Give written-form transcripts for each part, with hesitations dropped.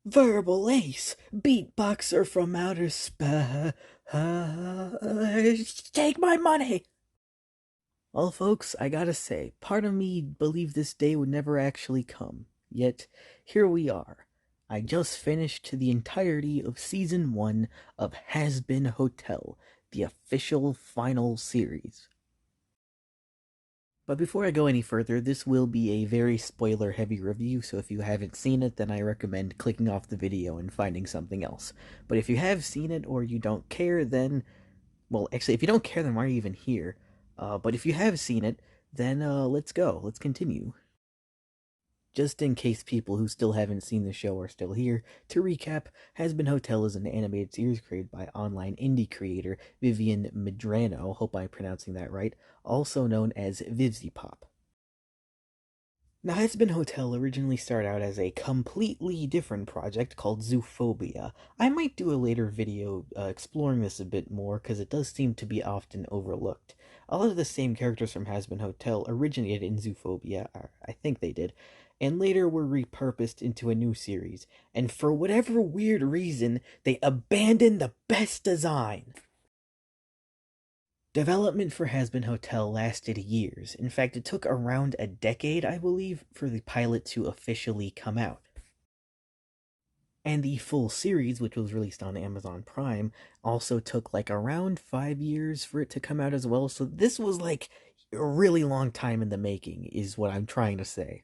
Verbal ace, beatboxer from outer space. Take my money! Well, folks, I gotta say, part of me believed this day would never actually come. Yet, here we are. I just finished the entirety of Season 1 of Hazbin Hotel, the official final series. But before I go any further, this will be a very spoiler heavy review, so if you haven't seen it, then I recommend clicking off the video and finding something else. But if you have seen it or you don't care, then, well, actually, if you don't care, then why are you even here? But if you have seen it, then let's go. Let's continue. Just in case people who still haven't seen the show are still here, to recap, Hazbin Hotel is an animated series created by online indie creator Vivian Medrano, hope I'm pronouncing that right, also known as Vivzipop. Now, Hazbin Hotel originally started out as a completely different project called Zoophobia. I might do a later video exploring this a bit more because it does seem to be often overlooked. A lot of the same characters from Hazbin Hotel originated in Zoophobia, or I think they did, and later were repurposed into a new series. And for whatever weird reason, they abandoned the best design. Development for Hazbin Hotel lasted years. In fact, it took around a decade, I believe, for the pilot to officially come out. And the full series, which was released on Amazon Prime, also took like around 5 years for it to come out as well. So this was like a really long time in the making, is what I'm trying to say.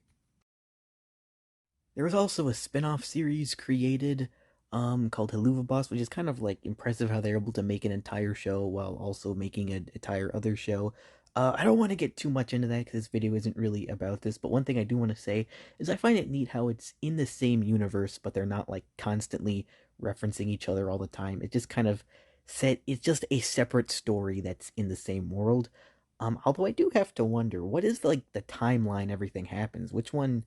There was also a spin-off series created called Helluva Boss, which is kind of like impressive how they're able to make an entire show while also making an entire other show. I don't want to get too much into that because this video isn't really about this, but one thing I do want to say is I find it neat how it's in the same universe, but they're not like constantly referencing each other all the time. It just kind of it's just a separate story that's in the same world. Although I do have to wonder, what is like the timeline everything happens? Which one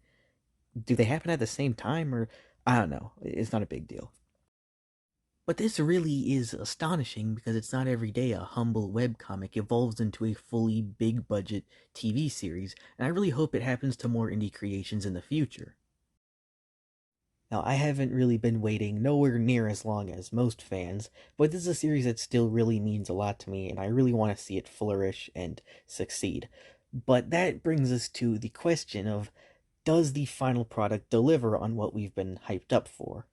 do they happen at the same time, or I don't know. It's not a big deal. But this really is astonishing because it's not every day a humble webcomic evolves into a fully big budget TV series, and I really hope it happens to more indie creations in the future. Now, I haven't really been waiting nowhere near as long as most fans, but this is a series that still really means a lot to me, and I really want to see it flourish and succeed. But that brings us to the question of, does the final product deliver on what we've been hyped up for?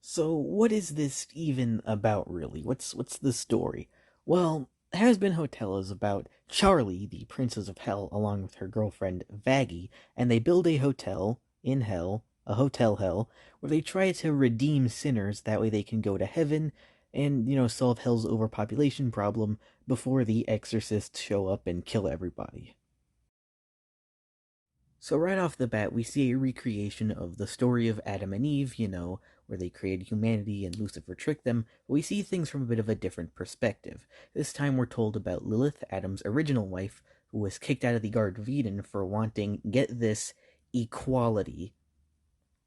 So, what is this even about, really? What's the story? Well, Hazbin Hotel is about Charlie, the Princess of Hell, along with her girlfriend Vaggie, and they build a hotel in hell, a hotel hell, where they try to redeem sinners. That way, they can go to heaven and solve hell's overpopulation problem before the exorcists show up and kill everybody. So right off the bat, we see a recreation of the story of Adam and Eve, where they created humanity and Lucifer tricked them, but we see things from a bit of a different perspective. This time we're told about Lilith, Adam's original wife, who was kicked out of the Garden of Eden for wanting, get this, equality.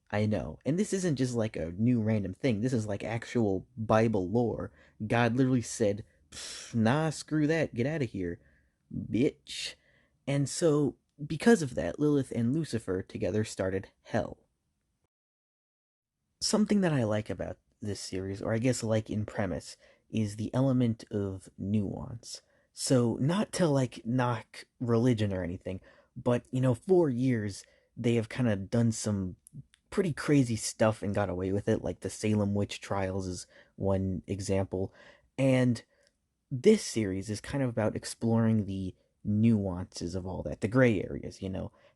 I know. And this isn't just like a new random thing. This is like actual Bible lore. God literally said, nah, screw that, get out of here, bitch. And so, because of that, Lilith and Lucifer together started Hell. Something that I like about this series, or I guess like in premise, is the element of nuance. So, not to like knock religion or anything, but for years they have kind of done some pretty crazy stuff and got away with it, like the Salem witch trials is one example. And this series is kind of about exploring the nuances of all that, the gray areas.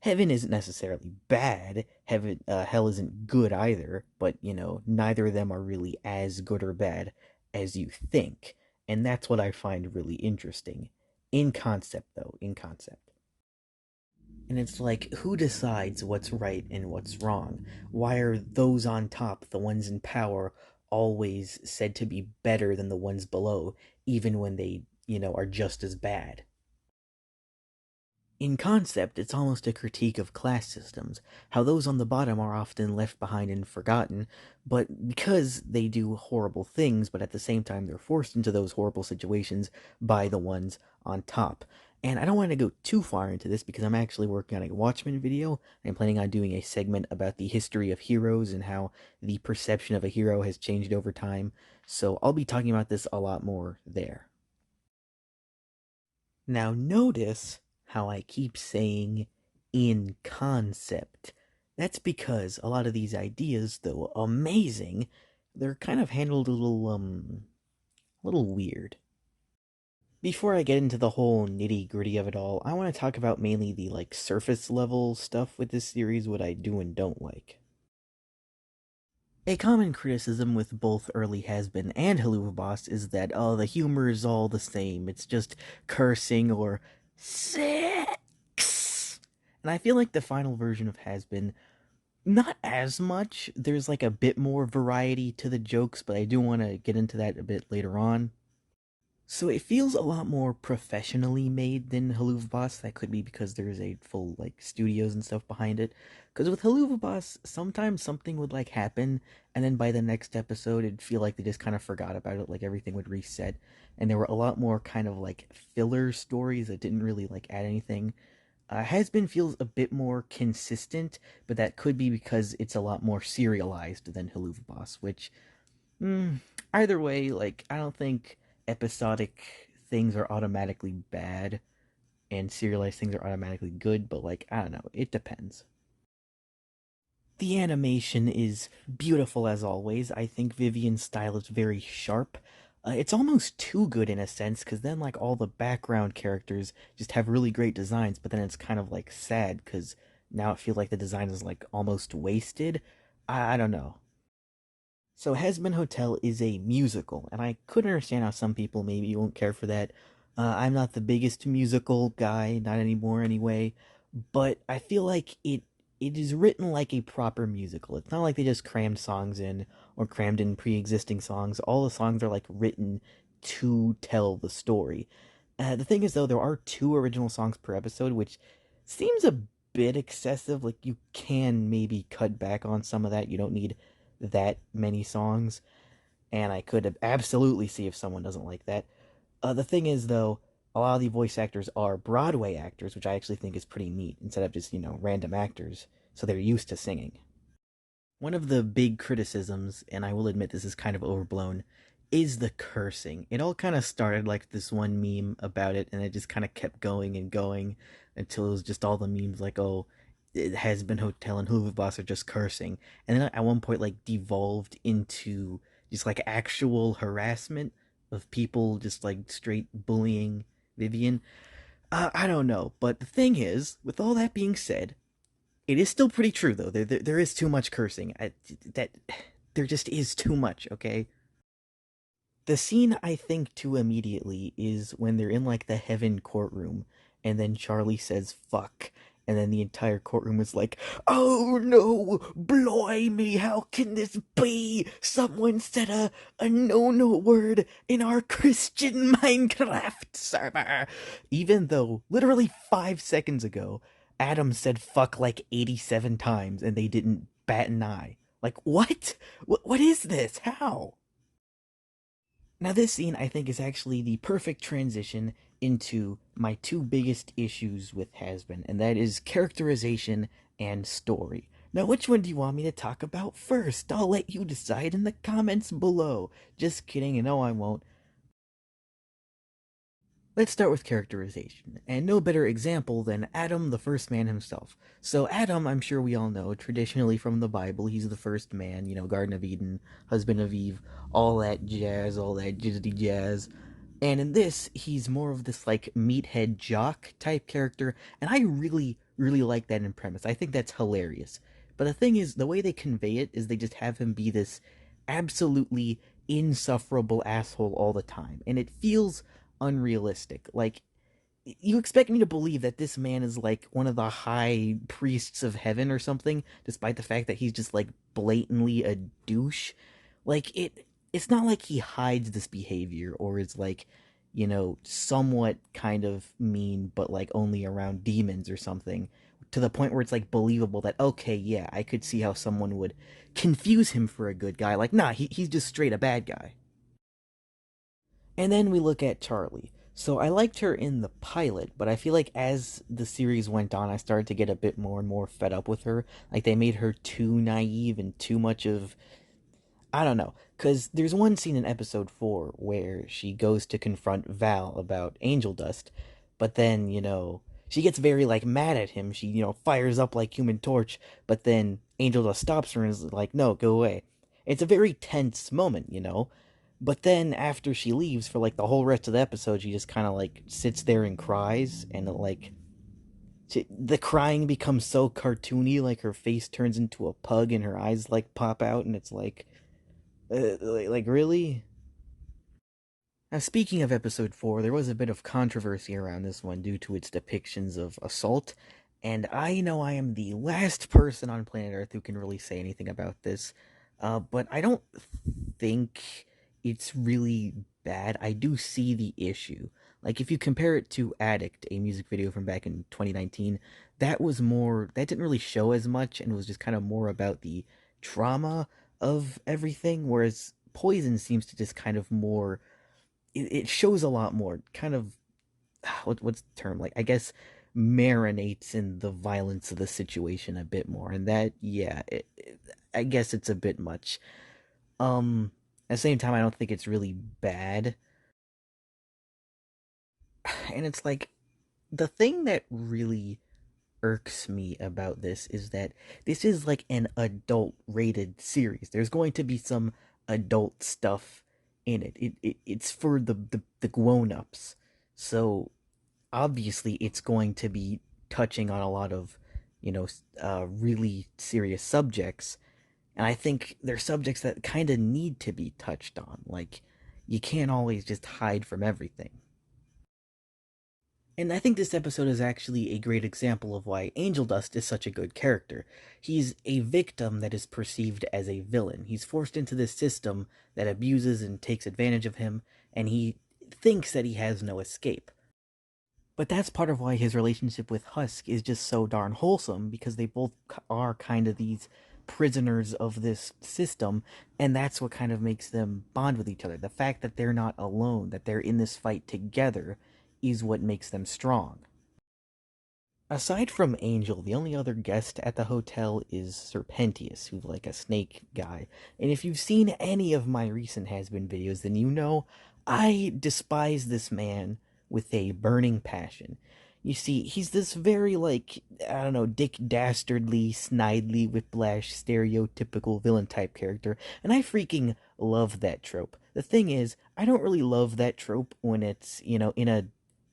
Heaven isn't necessarily bad. Hell isn't good either, but neither of them are really as good or bad as you think, and that's what I find really interesting. In concept, though, in concept. And it's like, who decides what's right and what's wrong? Why are those on top, the ones in power, always said to be better than the ones below, even when they, are just as bad? In concept, it's almost a critique of class systems, how those on the bottom are often left behind and forgotten, but because they do horrible things, but at the same time they're forced into those horrible situations by the ones on top. And I don't want to go too far into this because I'm actually working on a Watchmen video. I'm planning on doing a segment about the history of heroes and how the perception of a hero has changed over time. So I'll be talking about this a lot more there. Now, notice how I keep saying in concept. That's because a lot of these ideas, though amazing, they're kind of handled a little weird. Before I get into the whole nitty gritty of it all, I want to talk about mainly the like surface level stuff with this series, what I do and don't like. A common criticism with both early Hazbin and Helluva Boss is that, oh, the humor is all the same. It's just cursing or sex. And I feel like the final version of Hazbin, not as much. There's like a bit more variety to the jokes, but I do want to get into that a bit later on. So it feels a lot more professionally made than Helluva Boss. That could be because there's a full like studios and stuff behind it. Because with Helluva Boss, sometimes something would like happen, and then by the next episode, it'd feel like they just kind of forgot about it. Like everything would reset, and there were a lot more kind of like filler stories that didn't really like add anything. Hasbin feels a bit more consistent, but that could be because it's a lot more serialized than Helluva Boss, which Mm, either way, like, I don't think episodic things are automatically bad and serialized things are automatically good, but, like, I don't know. It depends. The animation is beautiful as always. I think Vivian's style is very sharp. It's almost too good in a sense, because then, like, all the background characters just have really great designs, but then it's kind of, like, sad, because now it feels like the design is, like, almost wasted. I don't know. So Hazbin Hotel is a musical, and I could understand how some people maybe won't care for that. I'm not the biggest musical guy, not anymore anyway, but I feel like it is written like a proper musical. It's not like they just crammed songs in or crammed in pre-existing songs. All the songs are like written to tell the story. The thing is though, there are two original songs per episode, which seems a bit excessive. Like you can maybe cut back on some of that. You don't need that many songs, and I could absolutely see if someone doesn't like that. The thing is, though, a lot of the voice actors are Broadway actors, which I actually think is pretty neat, instead of just, random actors, so they're used to singing. One of the big criticisms, and I will admit this is kind of overblown, is the cursing. It all kind of started like this one meme about it, and it just kind of kept going and going until it was just all the memes like, oh, it has been Hotel and Hoover Boss are just cursing. And then at one point, like, devolved into just like actual harassment of people just like straight bullying Vivian. I don't know. But the thing is, with all that being said, it is still pretty true though. There is too much cursing. That there just is too much. Okay. The scene I think to immediately is when they're in like the heaven courtroom, and then Charlie says "fuck," and then the entire courtroom is like, "Oh no, blimey! How can this be? Someone said a no word in our Christian Minecraft server," even though literally 5 seconds ago Adam said "fuck" like 87 times, and they didn't bat an eye. Like what? What is this? How? Now, this scene I think is actually the perfect transition into my two biggest issues with Hazbin, and that is characterization and story. Now, which one do you want me to talk about first? I'll let you decide in the comments below. Just kidding, and no, I won't. Let's start with characterization, and no better example than Adam, the first man himself. So, Adam, I'm sure we all know, traditionally from the Bible, he's the first man, Garden of Eden, husband of Eve, all that jazz, all that jizzity jazz. And in this, he's more of this, like, meathead jock type character, and I really, really like that in premise. I think that's hilarious. But the thing is, the way they convey it is they just have him be this absolutely insufferable asshole all the time, and it feels unrealistic. Like, you expect me to believe that this man is like one of the high priests of heaven or something, despite the fact that he's just like blatantly a douche. Like it's not like he hides this behavior or is like, somewhat kind of mean, but like only around demons or something. To the point where it's like believable that okay, yeah, I could see how someone would confuse him for a good guy. Like, nah, he's just straight a bad guy. And then we look at Charlie. So I liked her in the pilot, but I feel like as the series went on, I started to get a bit more and more fed up with her. Like they made her too naive and too much of, I don't know. Because there's one scene in episode 4 where she goes to confront Val about angel dust, but then, she gets very, like, mad at him. She, fires up like Human Torch, but then angel dust stops her and is like, no, go away. It's a very tense moment. But then after she leaves for, like, the whole rest of the episode, she just kind of, like, sits there and cries, and, like, the crying becomes so cartoony, like, her face turns into a pug and her eyes, like, pop out, and it's like, like really? Now, speaking of episode 4, there was a bit of controversy around this one due to its depictions of assault, and I know I am the last person on planet Earth who can really say anything about this, but I don't think it's really bad. I do see the issue. Like, if you compare it to Addict, a music video from back in 2019, that didn't really show as much and was just kind of more about the trauma of everything, whereas Poison seems to just kind of more, it shows a lot more, kind of, what's the term? Like, I guess marinates in the violence of the situation a bit more, and that, yeah, I guess it's a bit much. At the same time, I don't think it's really bad. And it's like, the thing that really irks me about this is that this is like an adult rated series. There's going to be some adult stuff in it. It's for the grown-ups. So obviously it's going to be touching on a lot of, really serious subjects. And I think they're subjects that kind of need to be touched on. Like, you can't always just hide from everything. And I think this episode is actually a great example of why Angel Dust is such a good character. He's a victim that is perceived as a villain. He's forced into this system that abuses and takes advantage of him, and he thinks that he has no escape. But that's part of why his relationship with Husk is just so darn wholesome, because they both are kind of these prisoners of this system, and that's what kind of makes them bond with each other. The fact that they're not alone, that they're in this fight together, is what makes them strong. Aside from Angel, the only other guest at the hotel is Serpentius, who's like a snake guy. And if you've seen any of my recent Hazbin videos, then you know I despise this man with a burning passion. You see, he's this very, like, I don't know, Dick Dastardly, Snidely, Whiplash, stereotypical villain type character, and I freaking love that trope. The thing is, I don't really love that trope when it's, in a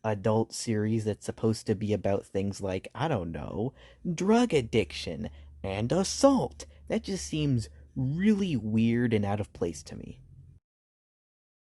adult series that's supposed to be about things like, I don't know, drug addiction and assault. That just seems really weird and out of place to me.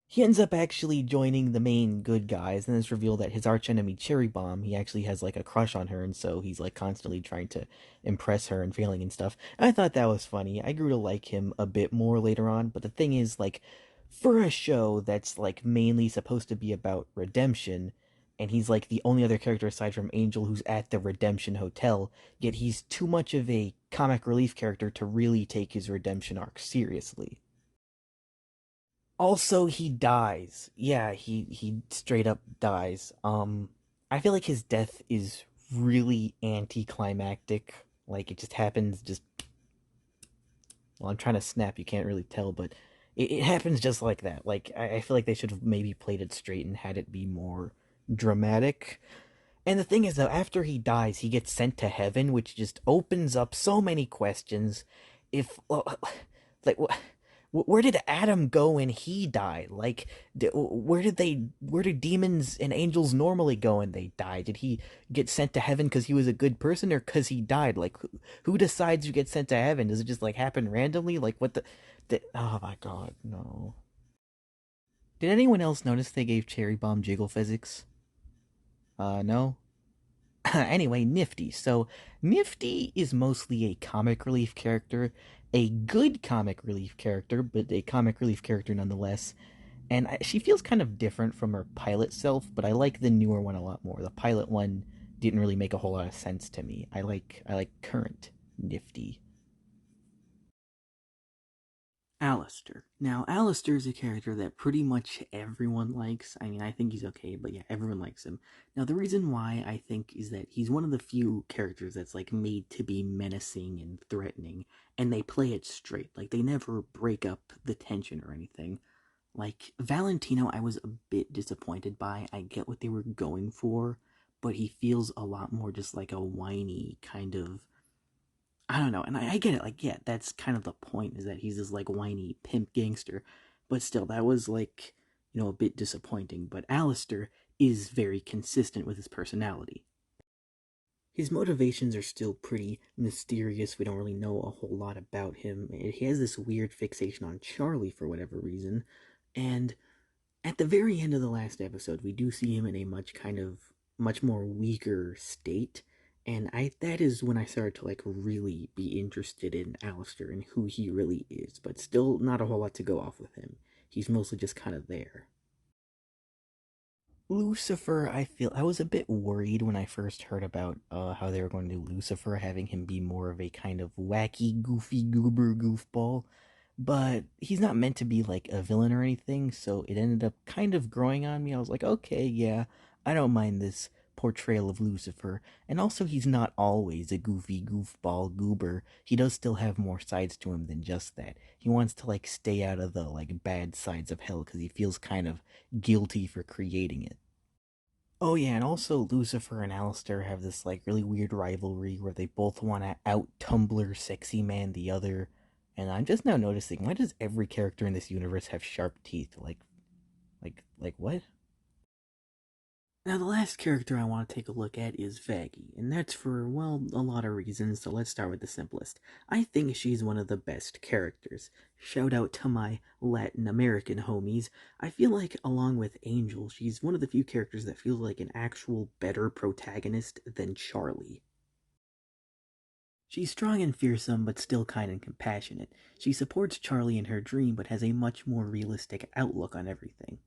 He ends up actually joining the main good guys, and it's revealed that his archenemy Cherry Bomb, he actually has like a crush on her, and so he's like constantly trying to impress her and failing and stuff. I thought that was funny. I grew to like him a bit more later on, but the thing is, like, for a show that's like mainly supposed to be about redemption, and he's like the only other character aside from Angel who's at the Redemption Hotel, yet he's too much of a comic relief character to really take his redemption arc seriously. Also, he dies. Yeah, he straight up dies. I feel like his death is really anticlimactic. Like, it just happens just, well, I'm trying to snap, you can't really tell, but it happens just like that. Like, I feel like they should have maybe played it straight and had it be more dramatic. And the thing is, though, after he dies, he gets sent to heaven, which just opens up so many questions. If, like, where did Adam go when he died? Like, where do demons and angels normally go when they die? Did he get sent to heaven because he was a good person or because he died? Like, who decides you get sent to heaven? Does it just, like, happen randomly? Like, oh my god, no. Did anyone else notice they gave Cherry Bomb jiggle physics? No? Anyway, Nifty. So, Nifty is mostly a comic relief character, a good comic relief character, but a comic relief character nonetheless. And she feels kind of different from her pilot self, but I like the newer one a lot more. The pilot one didn't really make a whole lot of sense to me. I like current Nifty. Alistair. Now, Alistair is a character that pretty much everyone likes. I mean, I think he's okay, but yeah, everyone likes him. Now, the reason why I think is that he's one of the few characters that's like made to be menacing and threatening, and they play it straight. Like, they never break up the tension or anything. Like, Valentino, I was a bit disappointed by. I get what they were going for, but he feels a lot more just like a whiny kind of, I don't know, and I get it. Like, yeah, that's kind of the point is that he's this like whiny pimp gangster, but still, that was like a bit disappointing. But Alistair is very consistent with his personality. His motivations are still pretty mysterious. We don't really know a whole lot about him. He has this weird fixation on Charlie for whatever reason, and at the very end of the last episode, we do see him in a much more weaker state, and I that is when I started to like really be interested in Alistair and who he really is. But still, not a whole lot to go off with him. He's mostly just kind of there. Lucifer, I feel I was a bit worried when I first heard about how they were going to do Lucifer, having him be more of a kind of wacky, goofy, goober goofball. But he's not meant to be like a villain or anything, so it ended up kind of growing on me. I was like, okay, yeah, I don't mind this portrayal of Lucifer. And also, he's not always a goofy goofball goober. He does still have more sides to him than just that. He wants to like stay out of the like bad sides of hell because he feels kind of guilty for creating it. Oh yeah, and also Lucifer and Alistair have this like really weird rivalry where they both want to out Tumblr sexy man the other. And I'm just now noticing, why does every character in this universe have sharp teeth? Like what? Now the last character I want to take a look at is Vaggie, and that's for, well, a lot of reasons, so let's start with the simplest. I think she's one of the best characters. Shout out to my Latin American homies. I feel like, along with Angel, she's one of the few characters that feels like an actual better protagonist than Charlie. She's strong and fearsome, but still kind and compassionate. She supports Charlie in her dream, but has a much more realistic outlook on everything.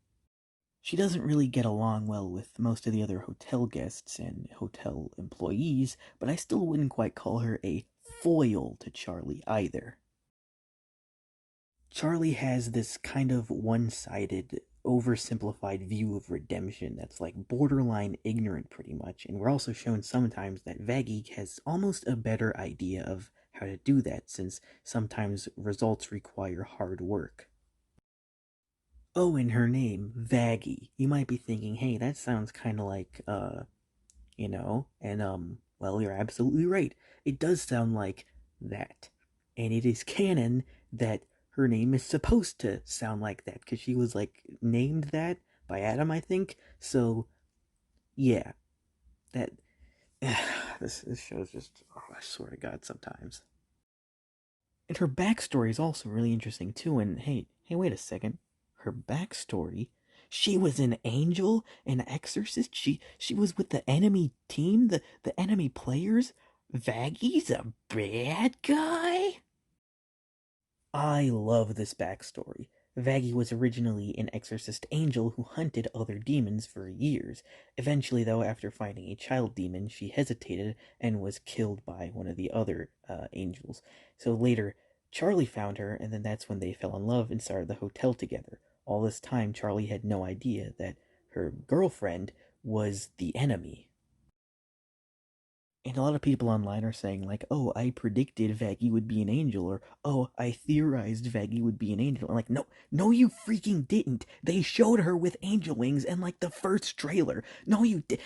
She doesn't really get along well with most of the other hotel guests and hotel employees, but I still wouldn't quite call her a foil to Charlie either. Charlie has this kind of one sided, oversimplified view of redemption that's like borderline ignorant, pretty much, and we're also shown sometimes that Vaggie has almost a better idea of how to do that, since sometimes results require hard work. Oh, and her name, Vaggie. You might be thinking, hey, that sounds kind of like, and, well, you're absolutely right. It does sound like that. And it is canon that her name is supposed to sound like that, because she was, like, named that by Adam, I think. So, yeah, that, this show's just, oh, I swear to God, sometimes. And her backstory is also really interesting too. And hey, wait a second. Her backstory? She was an angel, an exorcist. She was with the enemy team, the enemy players. Vaggie's a bad guy? I love this backstory. Vaggie was originally an exorcist angel who hunted other demons for years. Eventually, though, after finding a child demon, she hesitated and was killed by one of the other angels. So later, Charlie found her, and then that's when they fell in love and started the hotel together. All this time, Charlie had no idea that her girlfriend was the enemy. And a lot of people online are saying, like, oh, I predicted Vaggie would be an angel, or oh, I theorized Vaggie would be an angel. I'm like, no, no, you freaking didn't. They showed her with angel wings in, like, the first trailer. No, you did.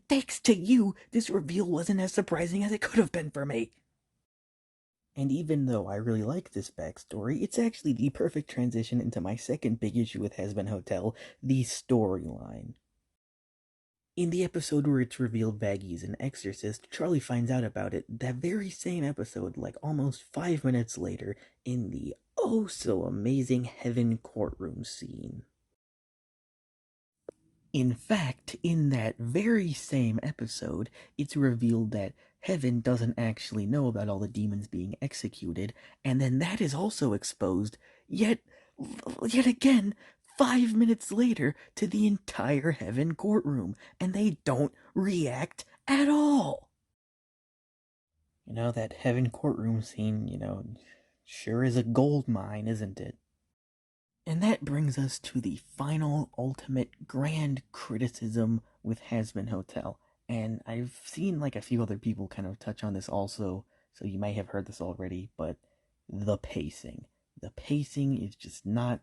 Thanks to you, this reveal wasn't as surprising as it could have been for me. And even though I really like this backstory, it's actually the perfect transition into my second big issue with Hazbin Hotel, the storyline. In the episode where it's revealed Vaggie's an exorcist, Charlie finds out about it that very same episode, like almost 5 minutes later, in the oh so amazing Heaven courtroom scene. In fact, in that very same episode, it's revealed that Heaven doesn't actually know about all the demons being executed, and then that is also exposed, yet, yet again, 5 minutes later to the entire Heaven courtroom, and they don't react at all. That Heaven courtroom scene, Sure is a gold mine, isn't it? And that brings us to the final, ultimate, grand criticism with Hazbin Hotel. And I've seen like a few other people kind of touch on this also, so you may have heard this already, but the pacing. The pacing is just not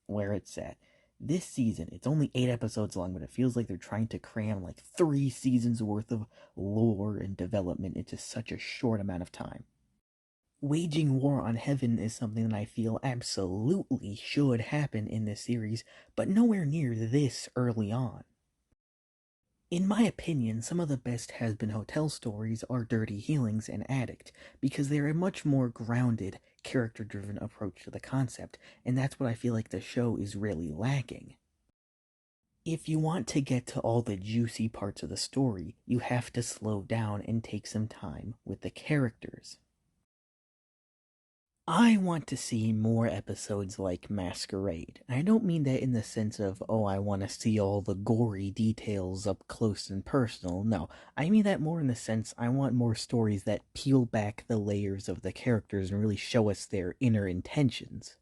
where it's at. This season, it's only 8 episodes long, but it feels like they're trying to cram like 3 seasons worth of lore and development into such a short amount of time. Waging war on heaven is something that I feel absolutely should happen in this series, but nowhere near this early on. In my opinion, some of the best Has-Been Hotel stories are Dirty Healings and Addict, because they're a much more grounded, character-driven approach to the concept, and that's what I feel like the show is really lacking. If you want to get to all the juicy parts of the story, you have to slow down and take some time with the characters. I want to see more episodes like Masquerade. I don't mean that in the sense of, oh, I want to see all the gory details up close and personal. No, I mean that more in the sense I want more stories that peel back the layers of the characters and really show us their inner intentions.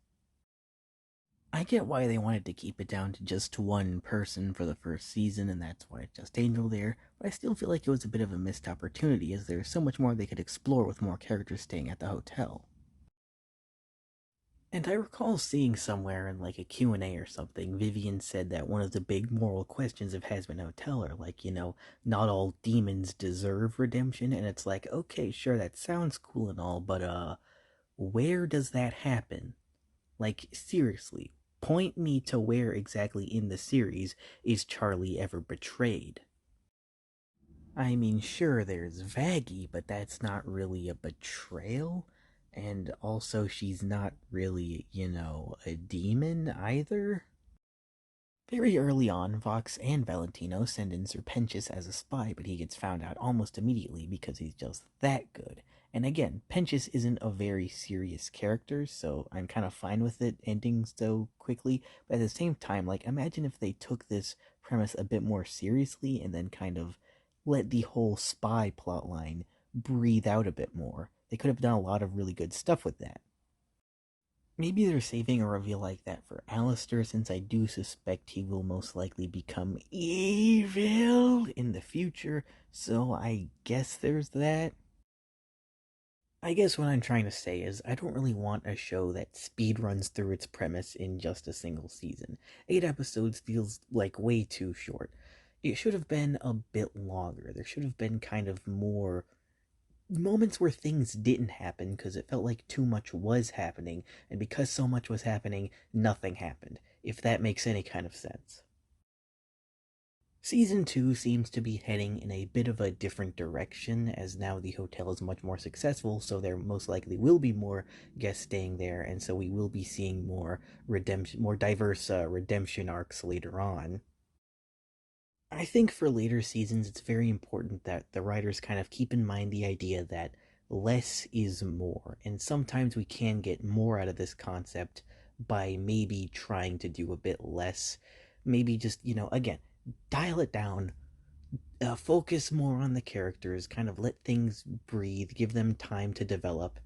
I get why they wanted to keep it down to just one person for the first season, and that's why it's just Angel there, but I still feel like it was a bit of a missed opportunity, as there's so much more they could explore with more characters staying at the hotel. And I recall seeing somewhere in like a Q&A or something, Vivian said that one of the big moral questions of Hazbin Hotel are like, not all demons deserve redemption, and it's like, okay, sure, that sounds cool and all, but where does that happen? Like, seriously, point me to where exactly in the series is Charlie ever betrayed? I mean, sure, there's Vaggie, but that's not really a betrayal. And also, she's not really, a demon either. Very early on, Vox and Valentino send in Serpentius as a spy, but he gets found out almost immediately because he's just that good. And again, Pentius isn't a very serious character, so I'm kind of fine with it ending so quickly. But at the same time, like, imagine if they took this premise a bit more seriously and then kind of let the whole spy plotline breathe out a bit more. They could have done a lot of really good stuff with that. Maybe they're saving a reveal like that for Alistair, since I do suspect he will most likely become evil in the future, so I guess there's that. I guess what I'm trying to say is I don't really want a show that speed runs through its premise in just a single season. 8 episodes feels like way too short. It should have been a bit longer. There should have been kind of more moments where things didn't happen because it felt like too much was happening, and because so much was happening, nothing happened, if that makes any kind of sense. Season 2 seems to be heading in a bit of a different direction, as now the hotel is much more successful, so there most likely will be more guests staying there, and so we will be seeing more diverse redemption arcs later on. I think for later seasons, it's very important that the writers kind of keep in mind the idea that less is more. And sometimes we can get more out of this concept by maybe trying to do a bit less. Maybe just, again, dial it down, focus more on the characters, kind of let things breathe, give them time to develop,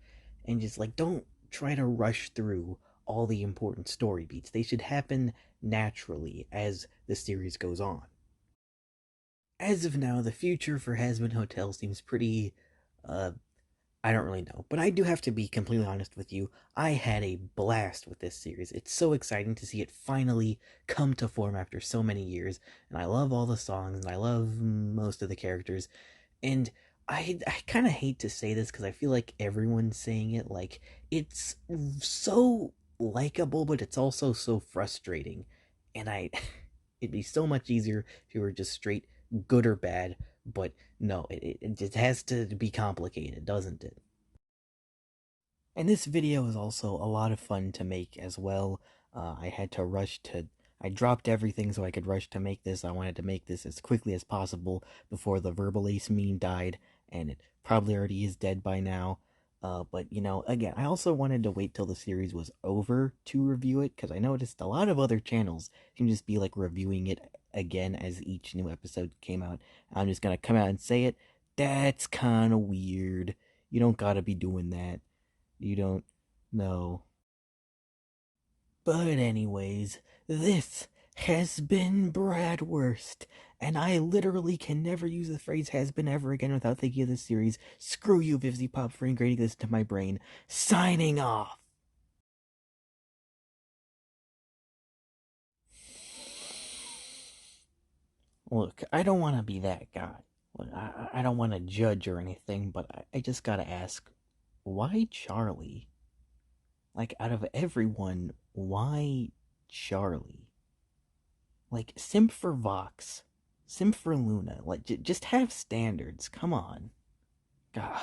and just like don't try to rush through all the important story beats. They should happen naturally as the series goes on. As of now, the future for Hazbin Hotel seems pretty, uh, I don't really know. But I do have to be completely honest with you. I had a blast with this series. It's so exciting to see it finally come to form after so many years. And I love all the songs, and I love most of the characters. And I kind of hate to say this because I feel like everyone's saying it. Like, it's so likable, but it's also so frustrating. And it'd be so much easier if you were just straight good or bad. But no, it just has to be complicated, doesn't it? And this video is also a lot of fun to make as well. I had to rush to. I dropped everything so I could rush to make this. I wanted to make this as quickly as possible before the Verbal Ace meme died, and it probably already is dead by now. But again, I also wanted to wait till the series was over to review it because I noticed a lot of other channels can just be like reviewing it again as each new episode came out. I'm just gonna come out and say it. That's kind of weird. You don't gotta be doing that. You don't. No. But anyways, this has been Bradworst, and I literally can never use the phrase has been ever again without thinking of this series. Screw you, Vivzy Pop, for ingraining this into my brain. Signing off! Look, I don't want to be that guy. Look, I don't want to judge or anything, but I just gotta ask, why Charlie? Like, out of everyone, why Charlie? Like, simp for Vox, simp for Luna. Like, just have standards. Come on. Gah.